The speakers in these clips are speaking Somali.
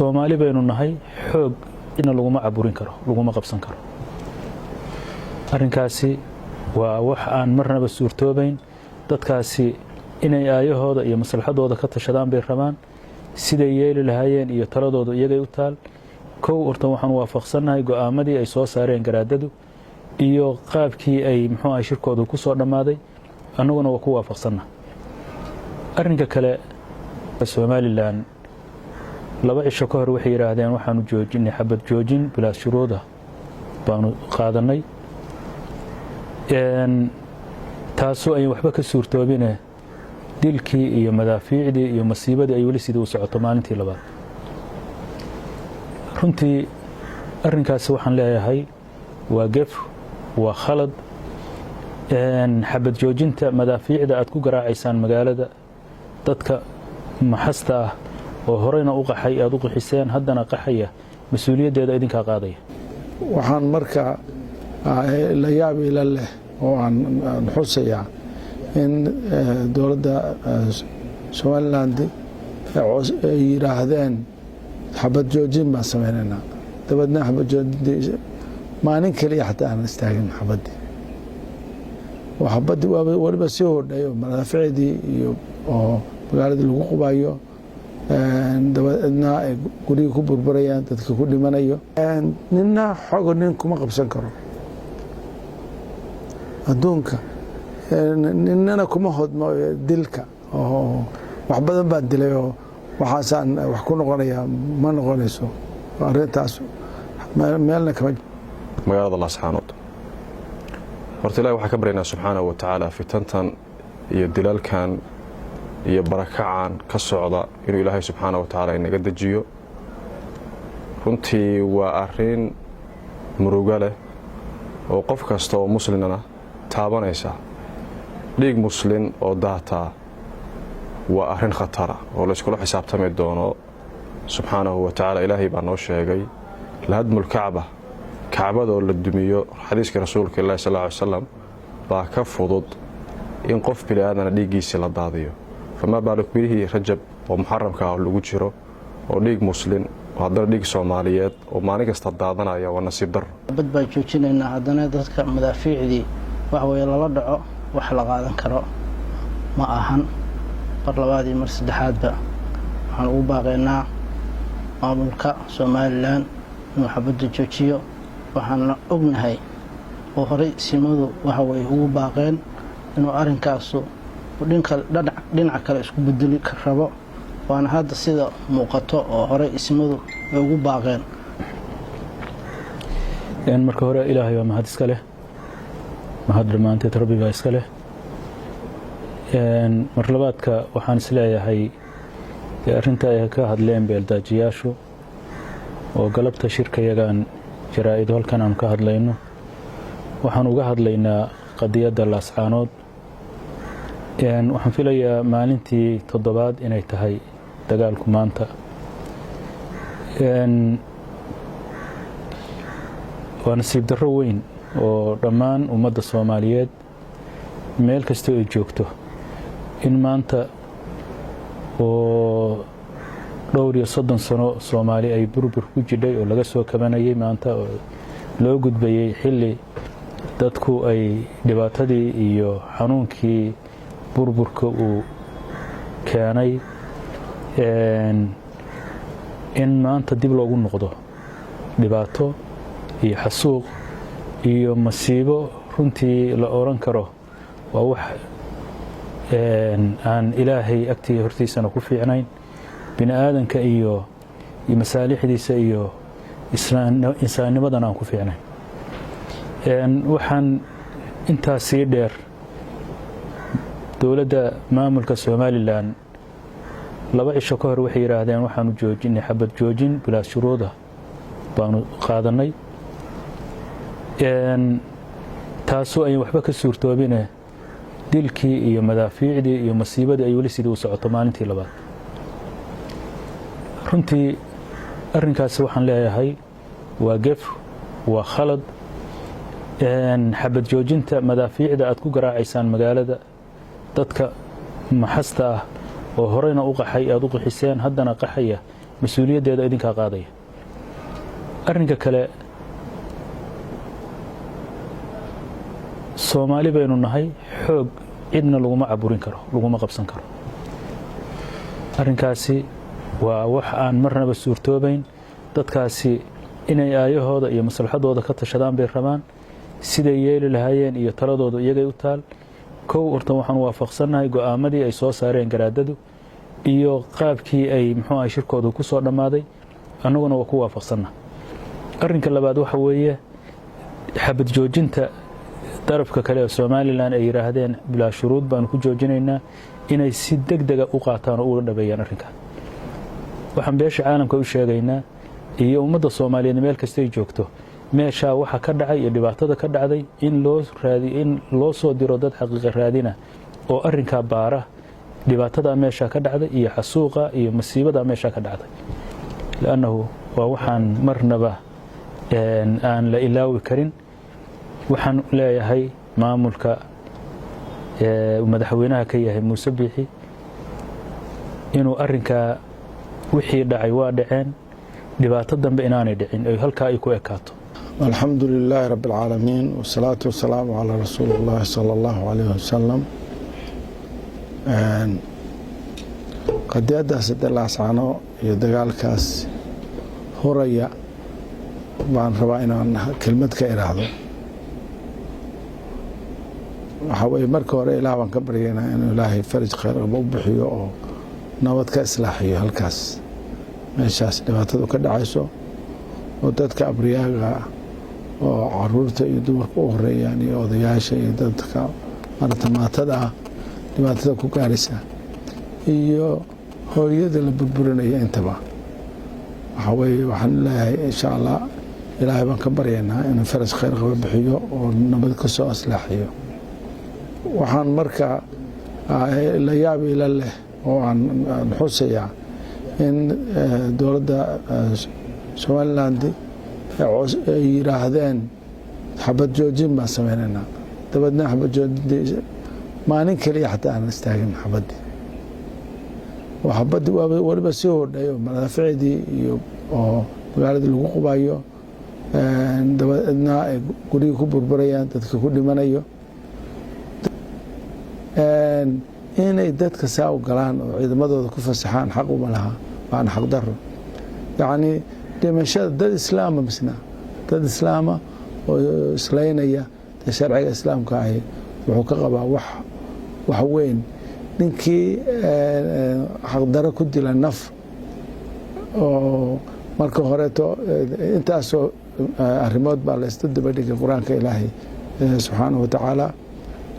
Soomaali baynu nahay xoog ina laguma caburin karo laguma qabsan karo arrinkaasi waa wax aan marnaba suurtoobayn dadkaasi inay aayahooda iyo maslaxadooda ka tashadaan bay rabaan siday yeeli lahaayeen iyo taladooda iyagay u taal kow horta waxaan waafaqsanahay go'aamadii ay soo saareen garaadadu iyo qaabkii ay shirkoodu ku soo dhamaaday annaguna waa ku waafaqsanahay arrinka kale Somaliland laba cisho ka hor waxay yiraahdeen waxaanu joojinay xabad joojin bilaa shuruuda baanu qaadanay taasoo ay waxba ka suurtoobine dilkii iyo madaafiicdii iyo masiibadii ay weli sidii u socoto maalintii labaad runtii arrinkaasi waxaan leeyahay waa gef waa khalad xabad joojinta madaafiicda aad ku garaacaysaan magaalada dadka maxasta ah oo horeyna u qaxay aad u qixiseen haddana qaxaya mas-uuliyaddeeda idinkaa qaadaya waxaan marka la yaab ila leh oo aan xusayaa in dowladda Somaliland ay yiraahdeen xabad joojin baan sameynayna dabadna xabad joojin maalin kaliya xataa aan istaagin xabadii وحبدي waliba sii hodhay madaaficdii iyo oo magaalada lagu qubayo dabadna ay guriga ku burburayaan dadka ku dhimanayo ninna xoog nin kuma qabsan karo adduunka ninna kuma hodmo dilka oo wax badan baa dilay oo waxaasaan wax ku noqonaya ma noqonayso arrintaas meelna kama magaalada Laascaanood horta Ilaahay waxa ka baryaynaa subxaanahu wa ta'aala fitantan iyo dilalkan iyo barakacan ka socda inuu Ilaahay subxaanahu wa ta'aala inaga dajiyo runtii waa arrin murugo leh oo qof kasta oo muslimana taabanaysa dhiig muslim oo daata waa arrin khatar oo la isku xisaabtami doono subxaanahu wa ta'aala Ilaahay baa noo sheegay lahadmul kacba كعبة ولا الدمية حديث رسولك الله صلى الله عليه وسلم باكفضد إن قف بلا أنا ديجي سلا ضاضيه فما بالك به رجب ومحرم كهول وجهه وديج مسلم وهذا ديج صوماليات وما نقص تضاضنا يا ونصيب در بدبا جوجين إن هذا ذاتك مدافع دي وهو يلا لدعو وحلق هذا كرا ما أهن برلوادي مرسد حادة عن أوباقنا مملكة Somaliland محبد جوجيو waxaan ognahay oo hore simadu waxa way ugu baaqeen inuu arrinkaas dhinaca kale isku bedeli rabo waana hadda sida muuqato oo hore simadu ugu baaqeen marka hore Ilaahay waa mahad iska leh mahad dhamaanteed Rabbiga iska leh mar labaadka waxaan isleeyahay arrinta ay ka hadleen beeldaajiyaashu oo galabta shirkayagan jaraa'id halkan aan ka hadlayno waxaan uga hadlaynaa qadiyada Laascaanood waxaan filayaa maalintii toddobaad inay tahay dagaalku maanta waa nasiib darro weyn oo dhammaan ummadda Soomaaliyeed meel kasta ay joogto in maanta oo dhowr iyo 30 sano Soomaali ay burbur ku jidhay oo laga soo kabanayay maanta oo loo gudbayay xilli dadku ay dhibaatadii iyo xanuunkii burburka uu keenay in maanta dib loogu noqdo dhibaato iyo xasuuq iyo masiibo runtii la oran karo waa wax aan Ilaahay agtiisa hortiisana ku fiicnayn bini aadanka iyo masaalixdiisa iyo insaanimadan aan ku fiicnay waxaan intaas sii dheer dowladda maamulka Somaliland laba cisho ka hor waxay yiraahdeen waxaanu joojinay xabad joojin bilaa shuruuda baanu qaadanay taasoo ay waxba ka suurtoobine dilkii iyo madaafiicdii iyo masiibadii ay weli sidii u socoto maalintii labaad runtii arrinkaasi waxaan leeyahay waa gef waa khalad xabad joojinta madaafiicda aad ku garaacaysaan magaalada dadka maxasta ah oo horeyna u qaxay aad u qixiseen haddana qaxaya mas-uuliyaddeeda idinkaa qaadaya. arrinka kale, Soomaali baynu nahay, xoog cidna laguma caburin karo, laguma qabsan karo. arrinkaasi waa wax aan marnaba suurtoobayn. dadkaasi inay aayahooda iyo maslaxadooda ka tashadaan bay rabaan, siday yeeli lahaayeen iyo taladooda iyagay u taal. kow horta waxaan waafaqsannahay go'aamadii ay soo saareen garaadadu iyo qaabkii ay shirkoodu ku soo dhammaaday, annaguna waa ku waafaqsannahay. arrinka labaad waxa weeye xabad joojinta darafka kale ee Somaliland ay yiraahdeen bilaa shuruud baan ku joojinaynaa, inay si degdega u qaataan oo uga dhabeeyaan arrinka. waxaan beesha caalamka u sheegaynaa iyo ummadda Soomaaliyeed meel kasta ay joogto, meesha waxa ka dhacay iyo dhibaatada ka dhacday in loo soo diro dad xaqiiqo raadina oo arrinka baara dhibaatada meesha ka dhacday iyo xasuuqa iyo masiibada meesha ka dhacday. laanahu waa waxaan marnaba aan la ilaawi karin. waxaan leeyahay maamulka madaxweynaha ka yahay Muuse Biixi inuu arrinka wixii dhacay waa dhaceen, dhibaato dambe inaanay dhicin ay halkaa ay ku ekaato. الحمد لله رب العالمين والصلاة والسلام على رسول الله صلى الله عليه وسلم. qadiyadaas la saano iyo dagaalkaas horaya baan rabaa inaan kelmad ka iraahdo. waxa way marka hore Ilaahay baan ka baryaynaa inuu Ilaahay faraj khayr u bixiyo oo nabad ka islaaxiyo halkaas meeshaas dhibaatadu ka dhacayso oo dadka abriyaaga oo caruurta iyo dumarka u horeeyaan iyo odayaasha iyo dadka maatada dhibaatada ku gaaraysa iyo hooyada la burburinaya intaba. waxa way waxaan leeyahay insha Allah Ilaahay baan ka baryaynaa inuu faraj khayr qabo bixiyo oo nabad ka soo islaaxiyo. waxaan marka la yaab ila leh oo aan xusayaa in dowladda Somaliland ay yiraahdeen xabad joojin baan sameynaa, dabadna xabad joojin maalin kaliya xataa aan istaagin xabadii. وحبدي waliba sii hodhayo madaaficdii iyo oo magaalada lagu qubayo dabadna ay guriga ku burburayaan, dadka ku dhimanayo, inay dadka saa u galaan oo ciidamadooda ku fasaxaan xaq uma laha, waana xaq daro. yacni dhimashada dad islaama misna dad islaama oo islaynaya sharciga islaamka ahi wuxuu ka qabaa wax weyn. ninkii xaqdaro ku dila naf oo marka horeeto intaasoo arrimood baa la isla daba dhigay qur-aanka Ilaahay subxaanahu wa tacaala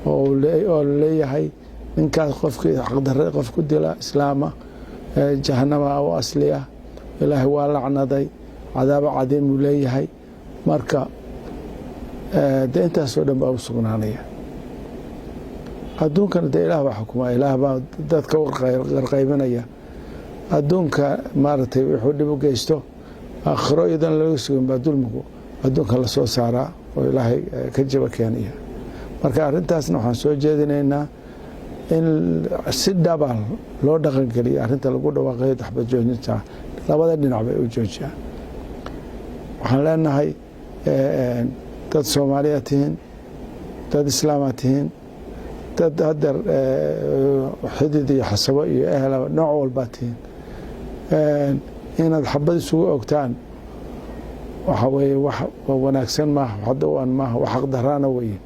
oo leeyahay ninkaas qofkii xaqdaro qof ku dila islaama jahannama oo asli ah Ilaahay waa lacnaday, cadaabo cadiim uu leeyahay. marka intaasoo dhan baa u sugnaanaya. adduunkana dee Ilaah baa xukuma, Ilaah baa dadka qarqaybinaya. adduunka maaragtay wuxuu dhib u geysto aakhiro iyadan laga sugin baa dulmigu adduunka la soo saaraa oo Ilaahay ka jaba keenaya. marka arrintaasna waxaan soo jeedinaynaa in si dhaba loo dhaqangeliyo arrinta lagu dhawaaqayo xabad joojinta, labada dhinac bay u joojiyaan. waxaan leenahay dad Soomaaliyeed tihiin, dad Islaamaad tihiin, dad haddar xidid iyo xasabo iyo ehla nooc walba tihiin. inaad xabad isugu ogtaan waxa weeye wax wanaagsan maaha, hadda waan maaha, wax xaq daraana weeye.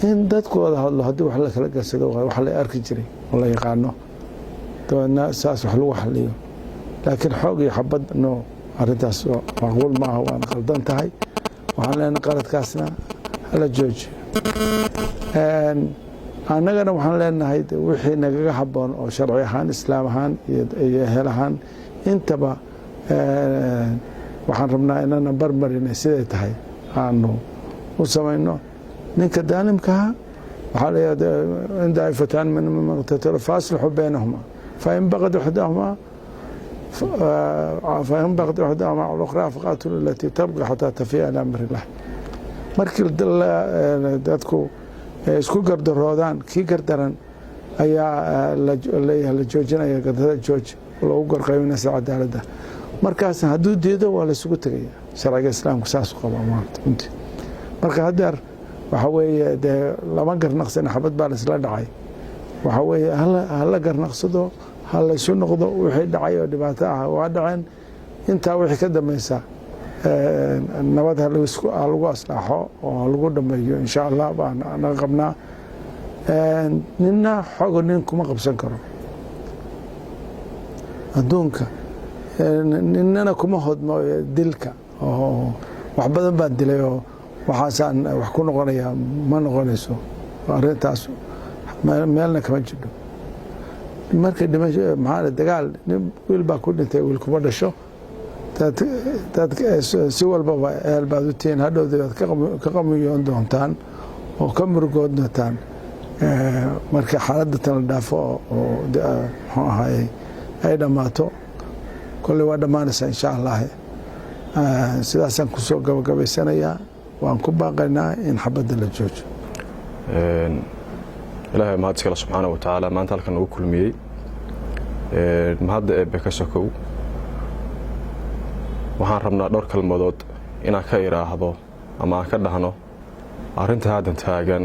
in dadkooda hadlo haddii wax la kala garsado wax la arki jiray oo la yaqaano dabeedna saas wax lagu xaliyo. laakiin xoog iyo xabad no, arrintaas macquul maaha, waana qaldan tahay. waxaan leenahay qaladkaasna hala joojiyo. annagana waxaan leenahay wixii nagaga habboon oo sharci ahaan, islaam ahaan iyo ehel ahaan intaba waxaan rabnaa inana barmarinay siday tahay aanu u samayno. ninka daalimkaha waxaa leeyahay in daa'ifataan min maqtatala faaslixu baynahuma fain baqad ixdaahuma cala al-ukhraa faqaatilu allatii tabqi xataa tafiya ilaa amri illah. markii dadku isku gardaroodaan, kii gardaran ayaa leeyahay la joojinaya, gardada jooji. loogu garqaybinaysa cadaaladda markaas hadduu diido waa laysugu tegaya sharciga islaamku saasuu qabaa maanta runtii marka haddeer waxa weeye dee lama garnaqsan xabad baa laisla dhacay waxa weeye hala garnaqsado ha laysu noqdo wixii dhacay oo dhibaato ah waa dhaceen intaa wixii ka dambaysa nabad ha lagu aslaaxo oo lagu dhameeyo insha allah baan naga qabnaa ninna xogo nin kuma qabsan karo adduunka ninnana kuma hodmo dilka oo wax badan baan dilay oo waxaasaan wax ku noqonaya ma noqonayso arrintaas meelna kama jidho markay maxaa dagaal wiil baa ku dhintay wiil kuma dhasho dad si walbaba ehel baad u tihiin hadhowda waad ka qamuyoon doontaan oo ka murugood doontaan marka xaaladda tan la dhaafo oo muxuu ahaayey ay dhammaato kolley waa dhammaanaysaa insha allah sidaasaan kusoo gabagabaysanayaa waan ku baaqaynaa in xabadda la joojo ilaahay mahad iskale subxaana wa tacaala maanta halkan ugu kulmiyey mahadda eebbe ka sokow waxaan rabnaa dhowr kalmadood inaan ka idhaahdo ama aan ka dhahno arrinta haddan taagan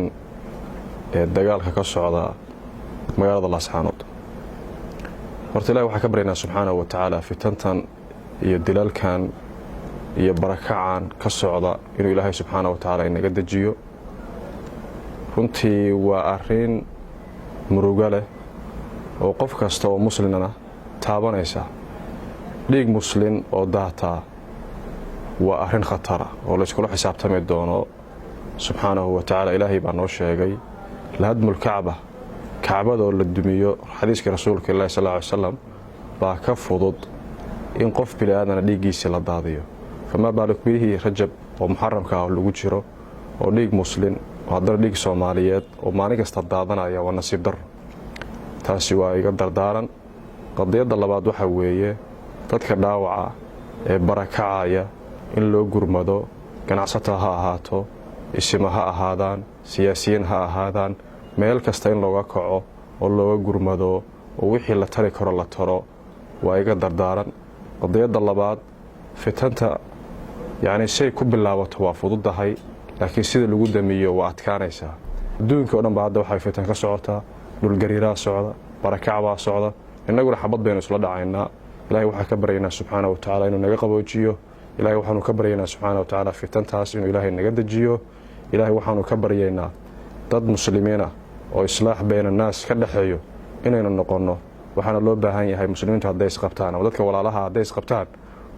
ee dagaalka ka socda magaalada laascaanood horta ilahi waxaan ka baryaynaa subxaana wa tacaala fitantan iyo dilalkan iyo barakacan ka socda inuu ilaahay subxaana wa tacaala inaga dejiyo runtii waa arrin murugo leh oo qof kasta oo muslimana taabanaysa dhiig muslin oo daataa waa arrin khatara oo layskula xisaabtami doono subxaanahu wa tacaala ilaahay baa noo sheegay lahadmulkacba kacbadoo la dumiyo xadiiskii rasuulka ilaahi sal ly slam baa ka fudud in qof bini aadana dhiiggiisii la daadiyo famaa baaluk bihii rajab oo muxaramka ah lagu jiro oo dhiig muslin oo haddana dhiig soomaaliyeed oo maalin kasta daadanaya waa nasiib darro taasi waa iga dardaaran qadiyadda labaad waxaa weeye dadka dhaawaca ee barakacaya in loo gurmado ganacsato ha ahaato isima ha ahaadaan siyaasiyiin ha ahaadaan meel kasta in looga kaco oo looga gurmado oo wixii la tari karo la taro waa iga dardaaran qadiyadda labaad fitanta yacni say ku bilaabato waa fududahay laakiin sida lagu damiyo waa adkaanaysaa adduunka o dhan ba hadda waxay fitan ka socotaa dhulgariiraa socda barakac baa socda innaguna xabad baynu isla dhacaynaa ilahay waxaan ka baryaynaa subxaana wa tacaala inuu naga qaboojiyo ilahay waxaanu ka baryaynaa subxaana wa tacaala fitantaas inuu ilaahay naga dejiyo ilahay waxaanu ka baryaynaa dad muslimiina oo islaax bayna naas ka dhexeeyo inaynu noqonno waxaana loo baahan yahay muslimiintu hadday isqabtaan ama dadka walaalaha hadday isqabtaan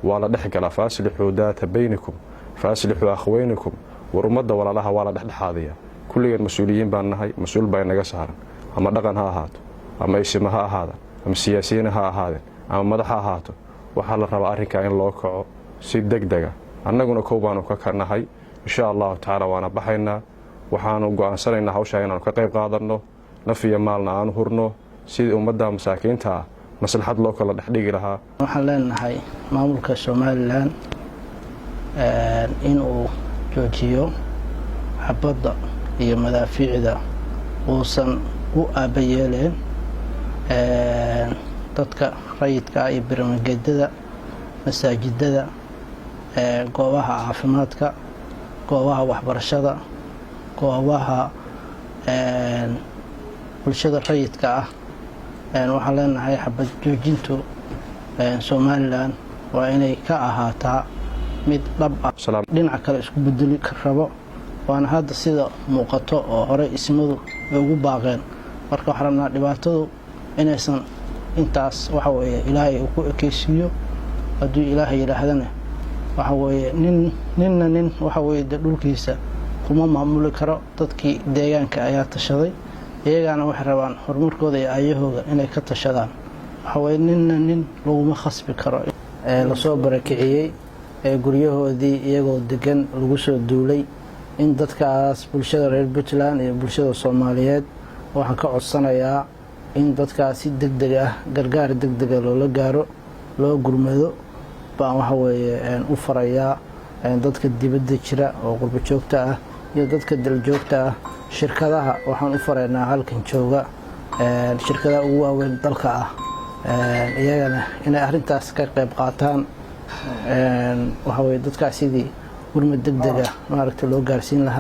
waa la dhex galaa faaslixuu daata baynikum faaslixuu akhweynikum war ummadda walaalaha waa la dhexdhexaadaya kulligeen mas-uuliyiin baan nahay mas-uul baa inaga saaran ama dhaqan ha ahaato ama isima ha ahaadaan ama siyaasiyiin ha ahaadeen ama madax ha ahaato waxaa la rabaa arrinkaa in loo kaco si degdega annaguna kow baanu ka nahay insha allahu tacaala waana baxaynaa waxaanu go'aansanaynaa hawshaa inaanu ka qayb qaadanno naf iyo maalna aanu hurno sidii ummadda masaakiinta ah maslaxad loo kala dhexdhigi lahaa waxaan leenahay maamulka somalilan inuu joojiyo xabadda iyo madaafiicda uusan u aabbayeeleen dadka rayidka iyo birmageedada masaajidada goobaha caafimaadka goobaha waxbarashada goobaha bulshada rayidka ah waxaan leenahay xabad joojintu somalilan waa inay ka ahaataa mid dhab ah dhinaca kale isku bedeli rabo waana hadda sida muuqato oo hore ismadu ay ugu baaqeen marka waxaan rabnaa dhibaatadu inaysan intaas waxa weeye ilaahay uu ku ekeysiiyo hadduu ilaahay yidhaahdana waxa weeye ninna nin waxa weeye de dhulkiisa kuma maamuli karo dadkii deegaanka ayaa tashaday iyagaana waxay rabaan horumarkooda iyo aayahooda inay ka tashadaan waxa weeye ninna nin laguma khasbi karo lasoo barakiciyey guryahoodii iyagoo degan lagu soo duulay in dadkaas bulshada reer puntland iyo bulshada soomaaliyeed waxaan ka codsanayaa in dadkaas si degdeg ah gargaar degdega loola gaaro loo gurmado baan waxa weeye u farayaa dadka dibadda jira oo qurbo joogta ah iyo dadka daljoogta ah shirkadaha waxaan u faraynaa halkan jooga shirkadaha ugu waaweyn dalka ah iyagana inay arrintaas ka qayb qaataan waxa weeye dadkaas sidii gurmad degdega maaragtay loo gaarsiin lahaa.